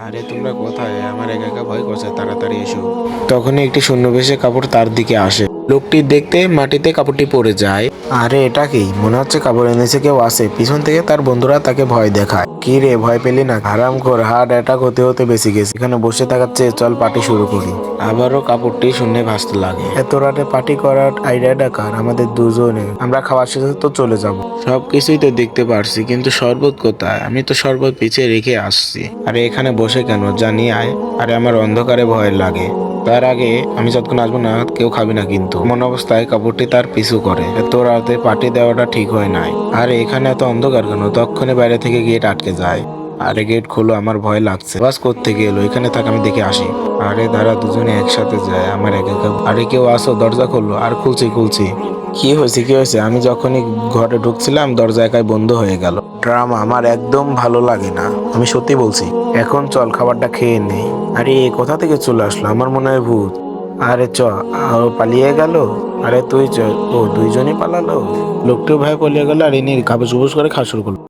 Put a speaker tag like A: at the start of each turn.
A: আরে তোমরা কোথায়? আমার একা একা ভয় করছে, তাড়াতাড়ি এসো। তখনই একটি শূন্যবেশে কাপড় তার দিকে আসে। লোকটি দেখতে মাটিতে কাপড়টি পড়ে যায়। আরে এটা কি? মনে হচ্ছে কাপড় এনেছে কেউ আসে। পিছন থেকে তার বন্ধুরা তাকে ভয় দেখায়। কি রে, ভয় পেলি না? হারামখোর, হার্ট অ্যাটাক হতে হতে বেঁচে গেছে। এখানে বসে থাকার চেয়ে চল পার্টি শুরু করি। আবারও কাপড়টি শূন্যে ভাসতে লাগে। এত রাতে পার্টি করার আইডিয়াটা কার? আমাদের দুজনে। আমরা খাওয়ার শেষে তো চলে যাব। সবকিছুই তো দেখতে পারছি, কিন্তু শরবত কোথায়? আমি তো শরবত পিছিয়ে রেখে আসছি। আরে এখানে বসে কেন? জানি আয়। আরে আমার অন্ধকারে ভয় লাগে। তার আগে আমি যতক্ষণ আসবো না কেউ খাবি না কিন্তু। এমন অবস্থায় কাপড়টি তার পিছু করে। এত রাতে পার্টি দেওয়াটা ঠিক হয় নাই। আরে এখানে এত অন্ধকার কেন? তখনই বাইরে থেকে গেট আটকে যায়। আরে গেট খোলো, আমার ভয় লাগছে। বাস কোত্থেকে এলো? এখানে থাক, আমি দেখে আসি। আরে দাঁড়া, দুজনে একসাথে যায়। আমার একা একা। আরে কেউ আসো, দরজা খোলো। আর খুলছি। কি হয়েছে? আমি যখনই ঘরে ঢুকছিলাম দরজা একাই বন্ধ হয়ে গেল। ড্রামা আমার একদম ভালো লাগে না, আমি সত্যি বলছি। এখন চল খাবারটা খেয়ে নেই। আরে এ কোথা থেকে চলে আসলো? আমার মনে হয় ভূত। আরে পালিয়ে গেল। আরে তুই চ। ও, দুইজনই পালালো। লোকটিও ভয় পালিয়ে গেল আর ইনি কাবুস করে খাওয়া শুরু করলো।